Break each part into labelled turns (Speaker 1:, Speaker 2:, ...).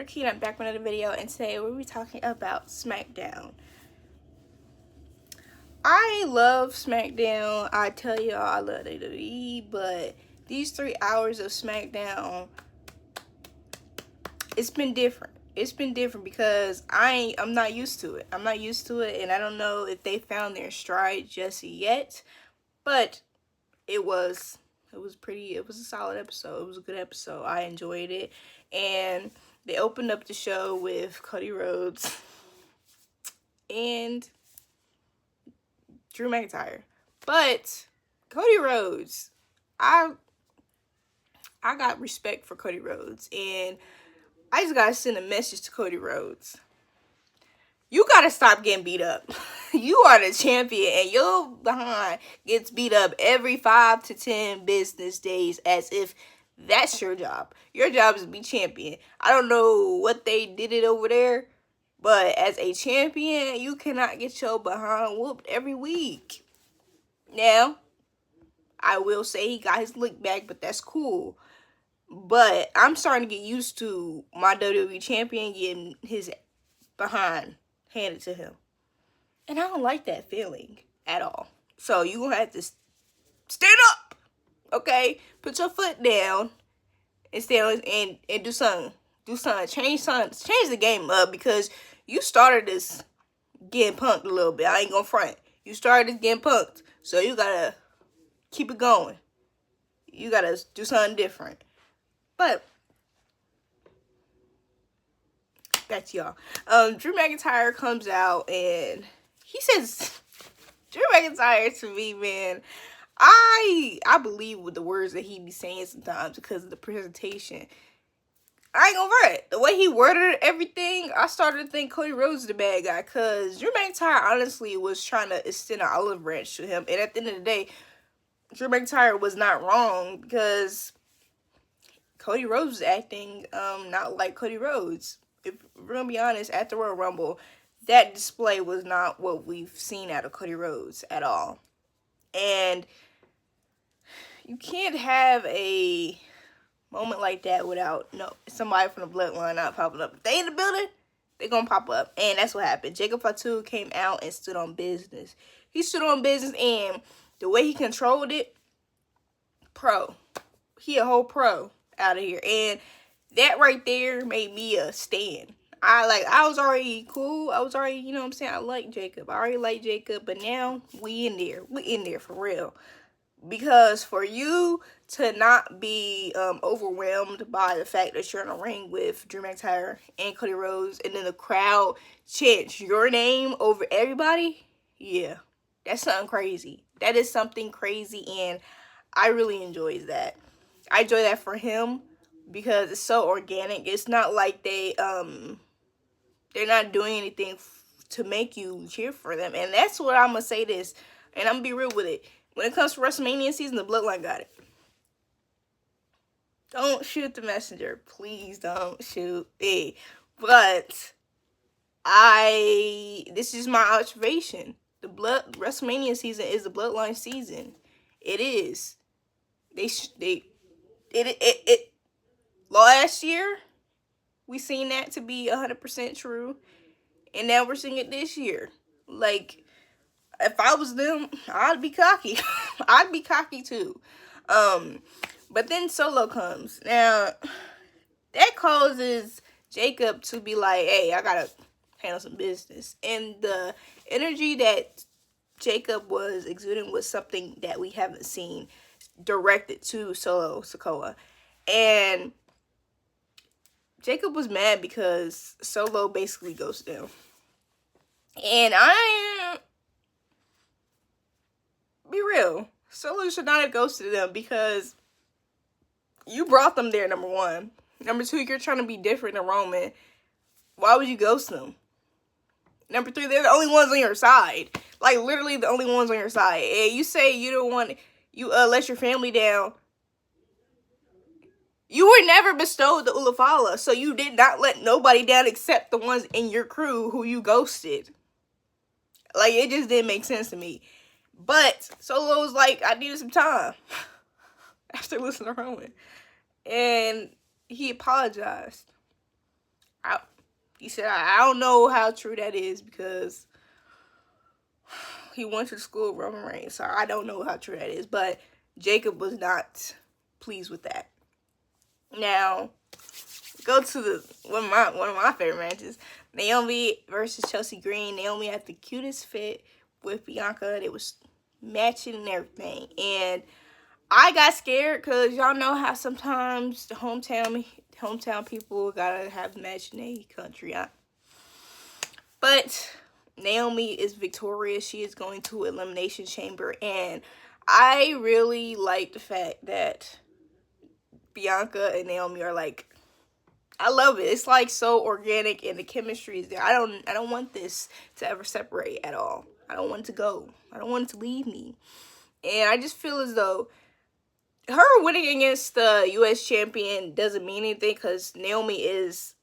Speaker 1: Okay, I'm back with another video, and today we'll be talking about Smackdown. I love Smackdown. I tell y'all I love WWE, but these 3 hours of Smackdown, it's been different. It's been different because I'm not used to it. I'm not used to it, and I don't know if they found their stride just yet, but it was a solid episode. It was a good episode. I enjoyed it, and they opened up the show with Cody Rhodes and Drew McIntyre. But Cody Rhodes, I got respect for Cody Rhodes, and I just gotta send a message to Cody Rhodes. You gotta stop getting beat up. You are the champion, and your behind gets beat up every 5 to 10 business days as if that's your job. Your job is to be champion. I don't know what they did it over there, but as a champion, you cannot get your behind whooped every week. Now, I will say he got his lick back, but that's cool. But I'm starting to get used to my WWE champion getting his behind handed to him. And I don't like that feeling at all. So you're going to have to stand up, okay? Put your foot down and stand and do something. Do something. Change the game up, because you started this getting punked a little bit. I ain't going to front. You started this getting punked. So you got to keep it going. You got to do something different. But back to y'all. Drew McIntyre comes out and he says, Drew McIntyre to me, man, I believe with the words that he be saying sometimes because of the presentation. I ain't gonna front. The way he worded everything, I started to think Cody Rhodes is the bad guy, because Drew McIntyre honestly was trying to extend an olive branch to him. And at the end of the day, Drew McIntyre was not wrong, because Cody Rhodes was acting not like Cody Rhodes. If we're gonna be honest, at the Royal Rumble, that display was not what we've seen out of Cody Rhodes at all. And you can't have a moment like that without somebody from the bloodline not popping up. If they in the building, they're gonna pop up. And that's what happened. Jacob Fatu came out and stood on business. He stood on business, and the way he controlled it, pro. He a whole pro out of here. And that right there made me a stan. I was already cool. I was already, you know what I'm saying? I like Jacob. I already like Jacob, but now we in there. We in there for real. Because for you to not be overwhelmed by the fact that you're in a ring with Drew McIntyre and Cody Rhodes, and then the crowd chants your name over everybody, yeah, that's something crazy. That is something crazy, and I really enjoy that. I enjoy that for him because it's so organic. It's not like they're not doing anything to make you cheer for them. And that's what I'm gonna say this, and I'm gonna be real with it. When it comes to Wrestlemania season, the Bloodline got it. Don't shoot the messenger. Please don't shoot me. But this is my observation. WrestleMania season is the Bloodline season. It is. Last year, we seen that to be 100% true. And now we're seeing it this year. Like, if I was them, I'd be cocky. I'd be cocky too. But then Solo comes. Now, that causes Jacob to be like, hey, I gotta handle some business. And the energy that Jacob was exuding was something that we haven't seen directed to Solo Sikoa. And Jacob was mad because Solo basically ghosted him. And be real, Solo should not have ghosted them, because you brought them there, number one. Number two, you're trying to be different than Roman. Why would you ghost them? Number three, they're the only ones on your side. Like, literally the only ones on your side. And you say you don't want, you let your family down. You were never bestowed the Ulafala, so you did not let nobody down except the ones in your crew who you ghosted. Like, it just didn't make sense to me. But Solo was like, I needed some time after listening to Roman. And he apologized. He said, I don't know how true that is because he went to the school of Roman Reigns, so I don't know how true that is. But Jacob was not pleased with that. Now, go to one of my favorite matches. Naomi versus Chelsea Green. Naomi had the cutest fit with Bianca. It was matching and everything. And I got scared because y'all know how sometimes the hometown people gotta have match in their country. But Naomi is victorious. She is going to Elimination Chamber. And I really like the fact that Bianca and Naomi are like, I love it. It's like so organic and the chemistry is there. I don't want this to ever separate at all. I don't want it to go. I don't want it to leave me. And I just feel as though her winning against the U.S. champion doesn't mean anything because Naomi is,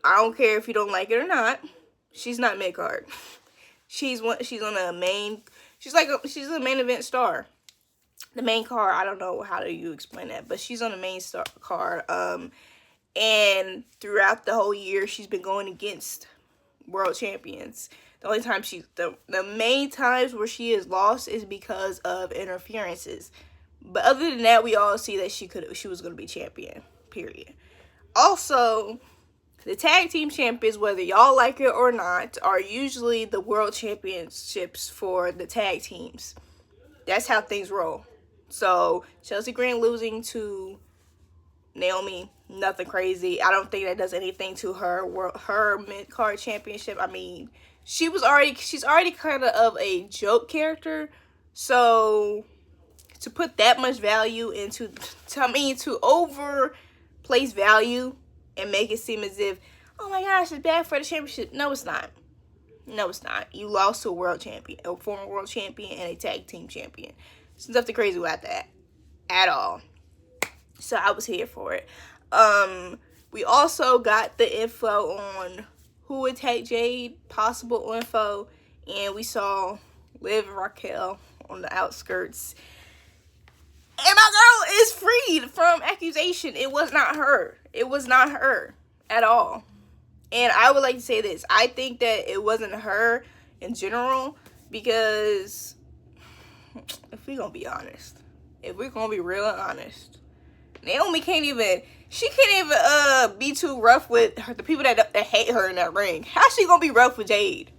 Speaker 1: I don't care if you don't like it or not, she's not mid-card. She's on a main, she's a main event star. The main card, I don't know how do you explain that, but she's on the main star card. And throughout the whole year, she's been going against world champions. The only time the main times where she is lost is because of interferences. But other than that, we all see that she was going to be champion, period. Also, the tag team champions, whether y'all like it or not, are usually the world championships for the tag teams. That's how things roll. So, Chelsea Green losing to Naomi, nothing crazy. I don't think that does anything to her mid-card championship. I mean, she's already kind of a joke character. So, to put that much value into, to overplace value and make it seem as if, oh my gosh, it's bad for the championship. No, it's not. No, it's not. You lost to a world champion, a former world champion, and a tag team champion. There's nothing crazy about that at all. So I was here for it. We also got the info on who attacked Jade, possible info, and we saw Liv and Raquel on the outskirts. And my girl is freed from accusation. It was not her. It was not her at all. And I would like to say this. I think that it wasn't her in general because if we're going to be honest, if we're going to be real and honest, Naomi can't even be too rough with the people that hate her in that ring. How's she going to be rough with Jade?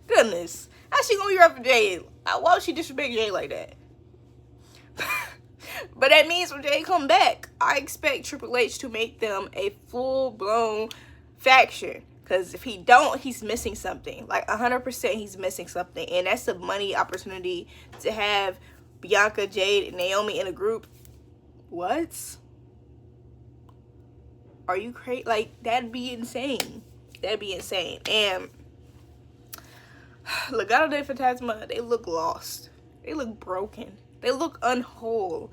Speaker 1: Goodness. How's she going to be rough with Jade? Why would she disrespect Jade like that? But that means when Jade come back, I expect Triple H to make them a full-blown faction. Because if he don't, he's missing something. Like 100% he's missing something. And that's a money opportunity to have Bianca, Jade, and Naomi in a group. What? Are you crazy? Like, that'd be insane. That'd be insane. And Legado del Fantasma, they look lost. They look broken. They look unwhole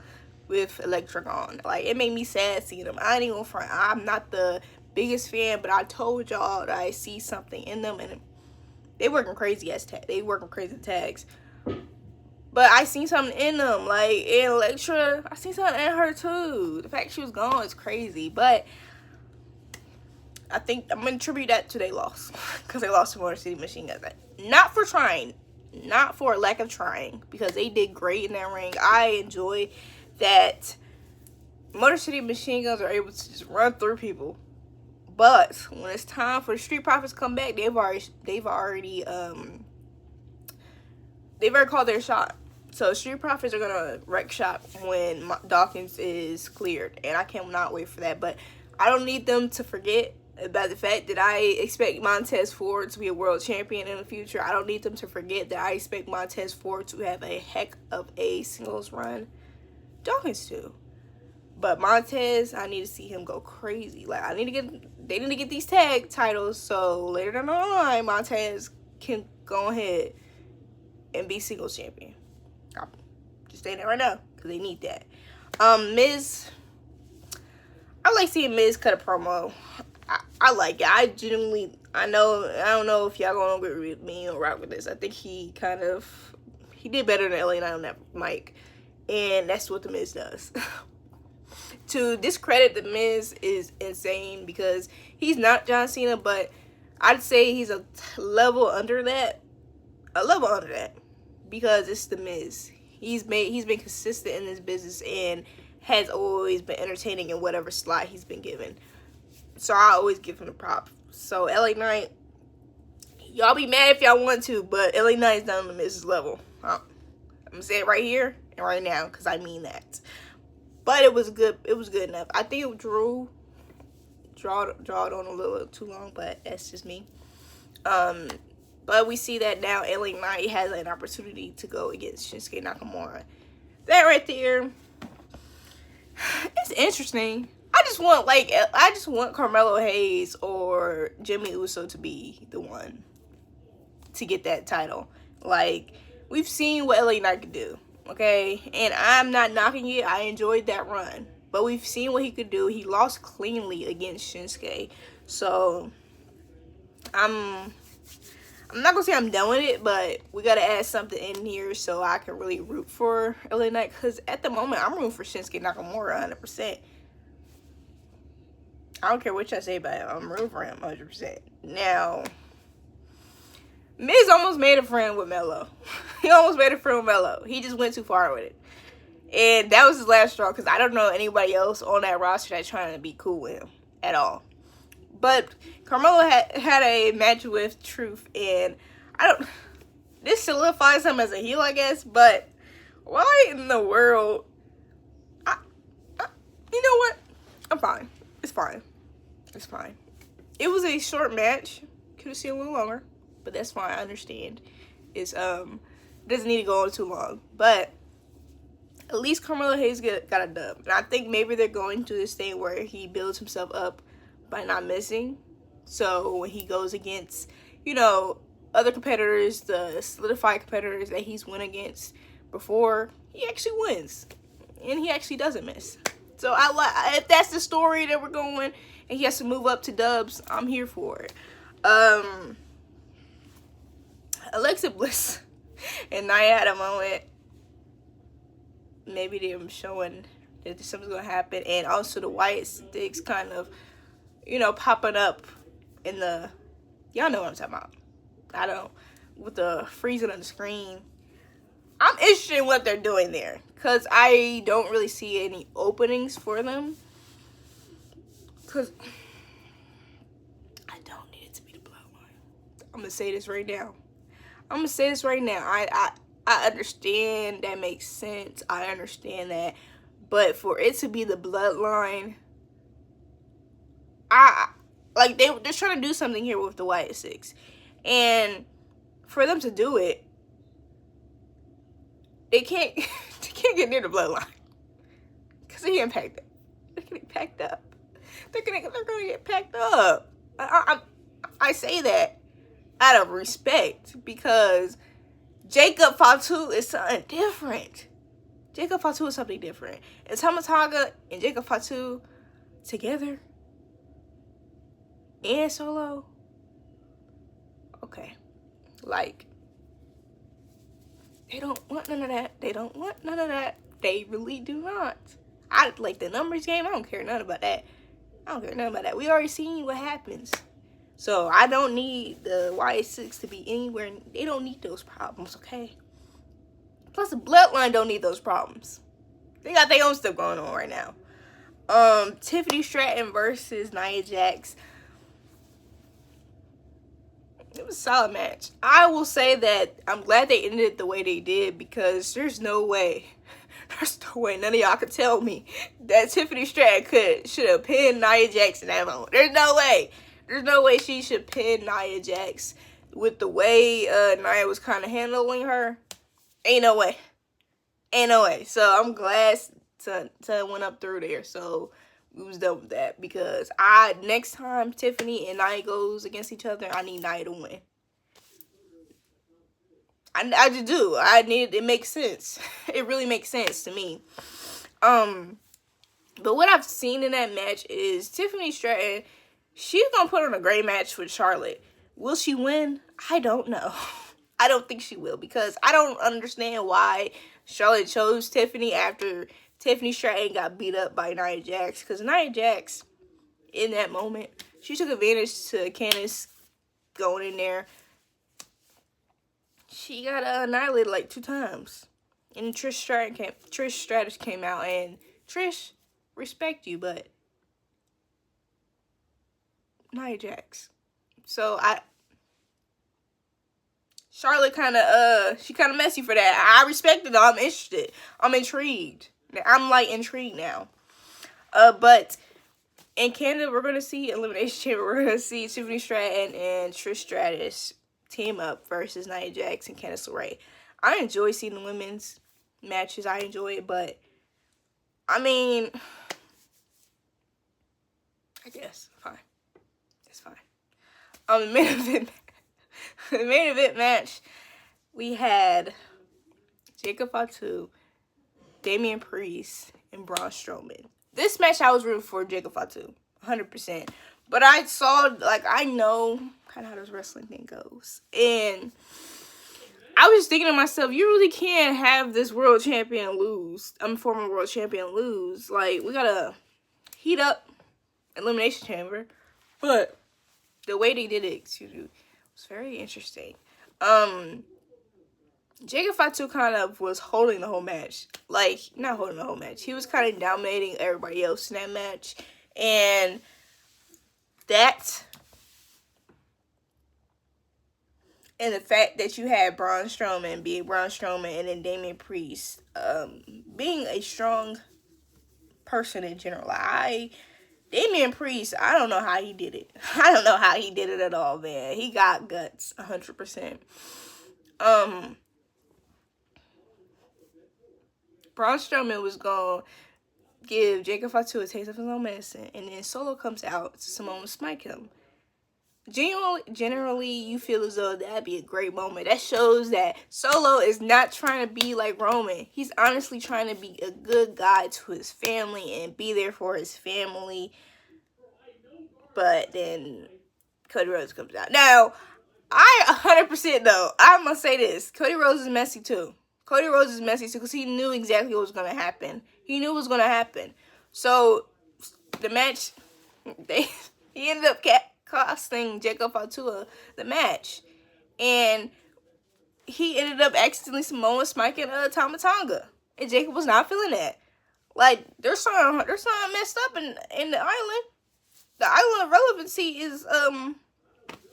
Speaker 1: with Electragon. Like, it made me sad seeing them. I ain't even gonna front. I'm not the biggest fan, but I told y'all that I see something in them, and they working crazy as they working crazy tags. But I seen something in them, like in Electra. I seen something in her too. The fact she was gone is crazy, but I think I'm gonna attribute that to their loss because they lost to Motor City Machine Guns. Not for trying, not for a lack of trying, because they did great in that ring. I enjoy that Motor City Machine Guns are able to just run through people. But when it's time for the Street Profits to come back, they've already called their shot. So Street Profits are gonna wreck shop when Dawkins is cleared, and I cannot wait for that. But I don't need them to forget about the fact that I expect Montez Ford to be a world champion in the future. I don't need them to forget that I expect Montez Ford to have a heck of a singles run. Dawkins too. But Montez, I need to see him go crazy. Like, they need to get these tag titles so later down the line, Montez can go ahead and be singles champion. I'm just saying that right now because they need that. Miz, I like seeing Miz cut a promo. I like it. I don't know if y'all gonna agree with me or rock with this. I think he did better than LA Knight on that mic, and that's what the Miz does. To discredit The Miz is insane because he's not John Cena, but I'd say he's a level under that. Because it's The Miz. He's been consistent in this business and has always been entertaining in whatever slot he's been given. So I always give him the prop. So LA Knight, y'all be mad if y'all want to, but LA Knight's not on The Miz's level. I'm gonna say it right here and right now because I mean that. But it was good. It was good enough. I think it drew it on a little too long, but that's just me. But we see that now LA Knight has an opportunity to go against Shinsuke Nakamura. That right there, it's interesting. I just want Carmelo Hayes or Jimmy Uso to be the one to get that title. Like, we've seen what LA Knight could do, okay? And I'm not knocking it. I enjoyed that run. But we've seen what he could do. He lost cleanly against Shinsuke. So, I'm not going to say I'm done with it, but we got to add something in here so I can really root for LA Knight. Because at the moment, I'm rooting for Shinsuke Nakamura 100%. I don't care what y'all say about him. I'm rooting for him 100%. Now, Miz almost made a friend with Melo. He almost made a friend with Melo. He just went too far with it. And that was his last straw because I don't know anybody else on that roster that's trying to be cool with him at all. But Carmelo had a match with Truth, and this solidifies him as a heel, I guess, but why in the world? You know what? I'm fine. It's fine. It's fine. It was a short match. Could have seen a little longer, but that's fine. I understand. It doesn't need to go on too long, but at least Carmelo Hayes got a dub. And I think maybe they're going to this thing where he builds himself up by not missing. So when he goes against, other competitors, the solidified competitors that he's won against before, he actually wins. And he actually doesn't miss. So if that's the story that we're going and he has to move up to dubs, I'm here for it. Alexa Bliss and Nia had a moment. Maybe them showing that something's going to happen. And also the white sticks kind of, popping up in the... Y'all know what I'm talking about. With the freezing on the screen. I'm interested in what they're doing there. Because I don't really see any openings for them. Because I don't need it to be the bloodline. I'm going to say this right now. I understand that makes sense. I understand that. But for it to be the bloodline, they're trying to do something here with the Wyatt Six. And for them to do it, they can't get near the bloodline. Because they're getting packed up. They're getting packed up. They're gonna get packed up. I say that out of respect because Jacob Fatu is something different. And Tama Tonga and Jacob Fatu together and solo. Okay. They don't want none of that. They really do not. I like the numbers game. I don't care nothing about that. We already seen what happens. So I don't need the Y6 to be anywhere. They don't need those problems, okay? Plus the bloodline don't need those problems. They got their own stuff going on right now. Tiffany Stratton versus Nia Jax. It was a solid match. I will say that I'm glad they ended it the way they did because there's no way none of y'all could tell me that Tiffany Stratton should have pinned Nia Jax in that moment. There's no way she should pin Nia Jax with the way Nia was kind of handling her. Ain't no way. So I'm glad to went up through there. So we was done with that because next time Tiffany and Nia goes against each other, I need Nia to win. I just do. It makes sense. It really makes sense to me. But what I've seen in that match is Tiffany Stratton, she's gonna put on a great match with Charlotte. Will she win? I don't know. I don't think she will because I don't understand why Charlotte chose Tiffany after Tiffany Stratton got beat up by Nia Jax, because Nia Jax, in that moment, she took advantage to Candice going in there. She got annihilated like 2 times. And Trish Stratus came out, and Trish, respect you, but Nia Jax. So Charlotte she kind of messy for that. I respect it. I'm interested. I'm intrigued. I'm like intrigued now. But in Canada, we're gonna see Elimination Chamber. We're gonna see Tiffany Stratton and Trish Stratus team up versus Nia Jax and Candice LeRae. I enjoy seeing the women's matches. I enjoy it, but I mean, I guess fine. It's fine. The main event match, we had Jacob Fatu, Damian Priest, and Braun Strowman. This match I was rooting for Jacob Fatu, 100%. But I saw, like, I know kind of how this wrestling thing goes. And I was thinking to myself, you really can't have this world champion lose. Former world champion lose. Like, we gotta heat up Elimination Chamber. But the way they did it, was very interesting. Jacob Fatu kind of was holding the whole match. Like, not holding the whole match. He was kind of dominating everybody else in that match. And and the fact that you had Braun Strowman being Braun Strowman, and then Damian Priest being a strong person in general. Damian Priest, I don't know how he did it. I don't know how he did it at all, man. He got guts, 100%. Braun Strowman was going to give Jacob Fatu a taste of his own medicine, and then Solo comes out to Simone to smite him. Generally, you feel as though that'd be a great moment. That shows that Solo is not trying to be like Roman. He's honestly trying to be a good guy to his family and be there for his family. But then Cody Rhodes comes out. Now, I 100% though, I must say this. Cody Rhodes is messy too. Cody Rhodes is messy too because he knew exactly what was going to happen. He knew what was going to happen. So, the match, he ended up costing Jacob Fatu the match. And he ended up accidentally Samoa smiking Tama Tonga. And Jacob was not feeling that. Like, there's something messed up in the island. The island of relevancy is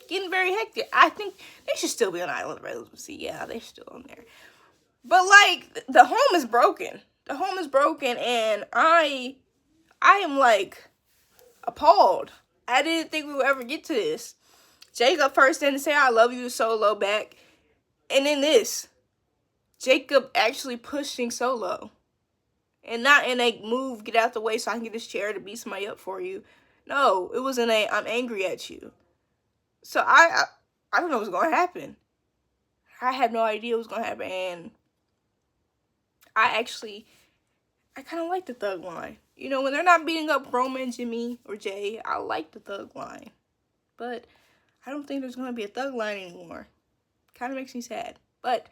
Speaker 1: getting very hectic. I think they should still be on Island of Relevancy. Yeah, they're still on there. But, like, the home is broken. The home is broken, and I am, like, appalled. I didn't think we would ever get to this. Jacob first didn't say I love you to Solo back. And then this. Jacob actually pushing Solo. And not in a move, get out the way so I can get this chair to beat somebody up for you. No, it was in a I'm angry at you. So I don't know what's going to happen. I had no idea what was going to happen. And I kind of like the thug line. You know, when they're not beating up Roman, Jimmy, or Jay, I like the thug line. But I don't think there's going to be a thug line anymore. Kind of makes me sad. But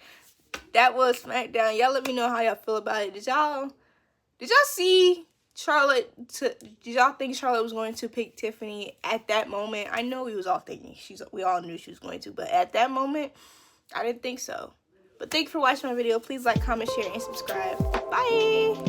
Speaker 1: that was SmackDown. Y'all let me know how y'all feel about it. Did y'all see Charlotte? Did y'all think Charlotte was going to pick Tiffany at that moment? I know we was all thinking. We all knew she was going to. But at that moment, I didn't think so. But thank you for watching my video. Please like, comment, share, and subscribe. Bye!